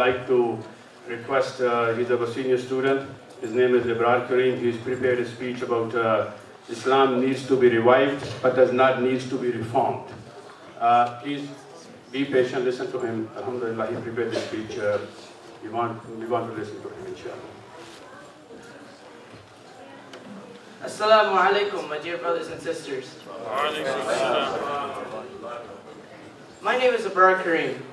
like to request, he's a senior student. His name is Abrar Karim. He's prepared a speech about Islam needs to be revived, but does not needs to be reformed. Please be patient, listen to him. Alhamdulillah, he prepared the speech. We want to listen to him, inshallah. Assalamu alaikum, my dear brothers and sisters. My name is Abrar Karim.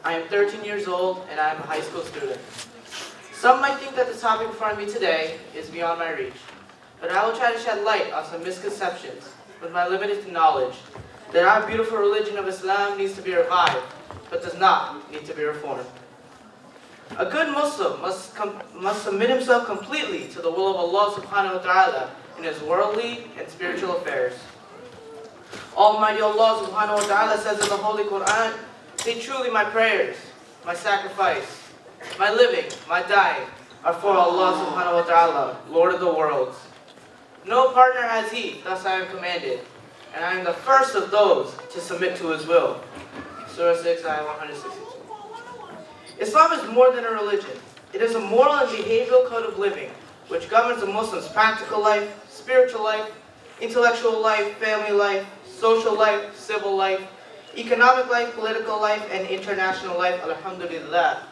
I am 13 years old and I am a high school student. Some might think that the topic in front of me today is beyond my reach, but I will try to shed light on some misconceptions with my limited knowledge that our beautiful religion of Islam needs to be revived, but does not need to be reformed. A good Muslim must submit himself completely to the will of Allah subhanahu wa ta'ala in his worldly and spiritual affairs. Almighty Allah subhanahu wa ta'ala says in the Holy Quran, "Say truly my prayers, my sacrifice, my living, my dying are for Allah subhanahu wa ta'ala, Lord of the worlds. No partner has he, thus I am commanded, and I am the first of those to submit to his will." Surah 6, Ayah 162. Islam is more than a religion. It is a moral and behavioral code of living which governs a Muslim's practical life, spiritual life, intellectual life, family life, social life, civil life, economic life, political life, and international life. Alhamdulillah.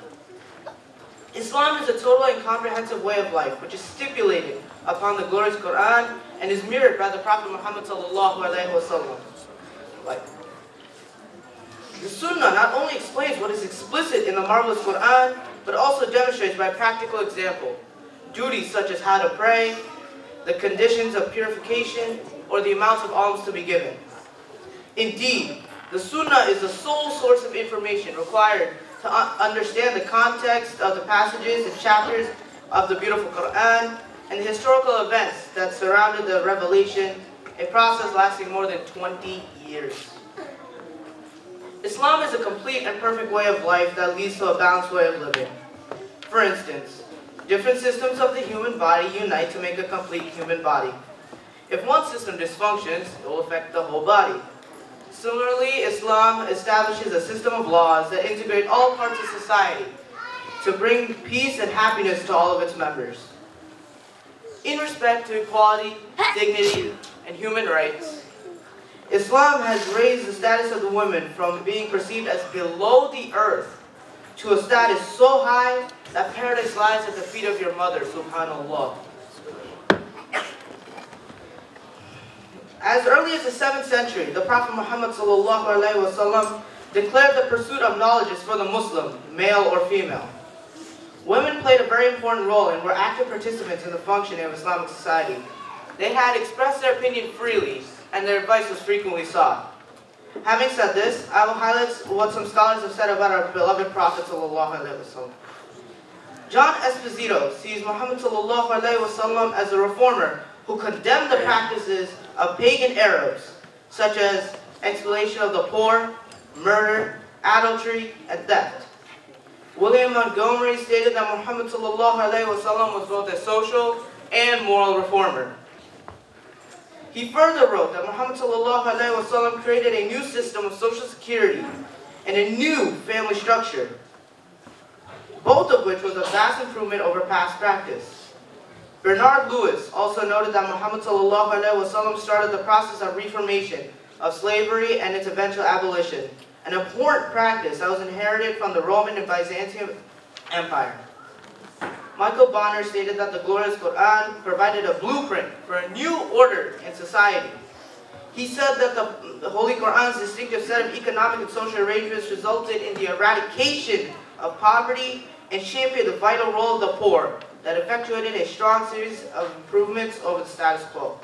Islam is a total and comprehensive way of life which is stipulated upon the glorious Quran and is mirrored by the Prophet Muhammad sallallahu alaihi wasallam. The Sunnah not only explains what is explicit in the marvelous Quran, but also demonstrates by practical example duties such as how to pray, the conditions of purification, or the amounts of alms to be given. Indeed, the Sunnah is the sole source of information required to understand the context of the passages and chapters of the beautiful Quran and the historical events that surrounded the revelation, a process lasting more than 20 years. Islam is a complete and perfect way of life that leads to a balanced way of living. For instance, different systems of the human body unite to make a complete human body. If one system dysfunctions, it will affect the whole body. Similarly, Islam establishes a system of laws that integrate all parts of society to bring peace and happiness to all of its members. In respect to equality, dignity, and human rights, Islam has raised the status of the woman from being perceived as below the earth to a status so high that paradise lies at the feet of your mother, subhanallah. As early as the 7th century, the Prophet Muhammad sallallahu alaihi wasallam declared the pursuit of knowledge is for the Muslim, male or female. Women played a very important role and were active participants in the functioning of Islamic society. They had expressed their opinion freely, and their advice was frequently sought. Having said this, I will highlight what some scholars have said about our beloved Prophet sallallahu alaihi wasallam. John Esposito sees Muhammad sallallahu alaihi wasallam as a reformer who condemned the practices of pagan Arabs, such as exploitation of the poor, murder, adultery, and theft. William Montgomery stated that Muhammad sallallahu alaihi wasallam was both a social and moral reformer. He further wrote that Muhammad sallallahu alaihi wasallam created a new system of social security and a new family structure, both of which was a vast improvement over past practice. Bernard Lewis also noted that Muhammad sallallahu alaihi wasallam started the process of reformation of slavery and its eventual abolition, an important practice that was inherited from the Roman and Byzantine Empire. Michael Bonner stated that the glorious Quran provided a blueprint for a new order in society. He said that the Holy Quran's distinctive set of economic and social arrangements resulted in the eradication of poverty and championed the vital role of the poor that effectuated a strong series of improvements over the status quo.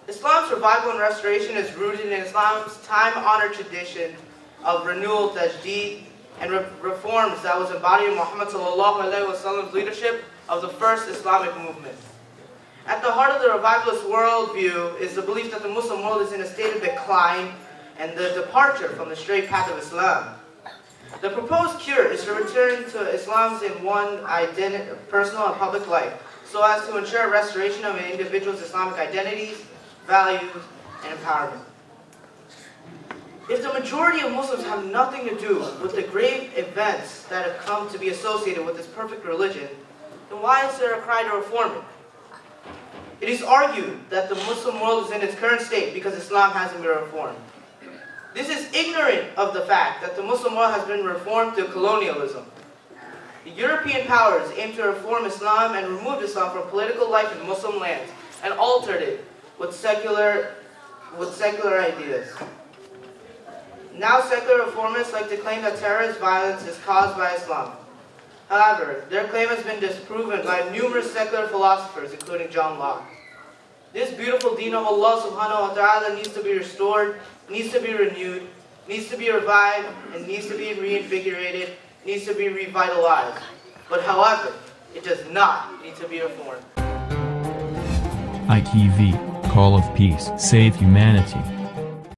Islam's revival and restoration is rooted in Islam's time-honored tradition of renewal, tajdeed, and reforms that was embodied in Muhammad sallallahu alaihi wasallam's leadership of the first Islamic movement. At the heart of the revivalist worldview is the belief that the Muslim world is in a state of decline and the departure from the straight path of Islam. The proposed cure is to return to Islam's in one personal and public life, so as to ensure restoration of an individual's Islamic identities, values, and empowerment. If the majority of Muslims have nothing to do with the grave events that have come to be associated with this perfect religion, then why is there a cry to reform it? It is argued that the Muslim world is in its current state because Islam hasn't been reformed. This is ignorant of the fact that the Muslim world has been reformed through colonialism. The European powers aimed to reform Islam and removed Islam from political life in Muslim lands and altered it with secular ideas. Now secular reformists like to claim that terrorist violence is caused by Islam. However, their claim has been disproven by numerous secular philosophers, including John Locke. This beautiful deen of Allah subhanahu wa ta'ala needs to be restored, needs to be renewed, needs to be revived, and needs to be reinvigorated, needs to be revitalized. But however, it does not need to be reformed. ITV, Call of Peace, Save Humanity.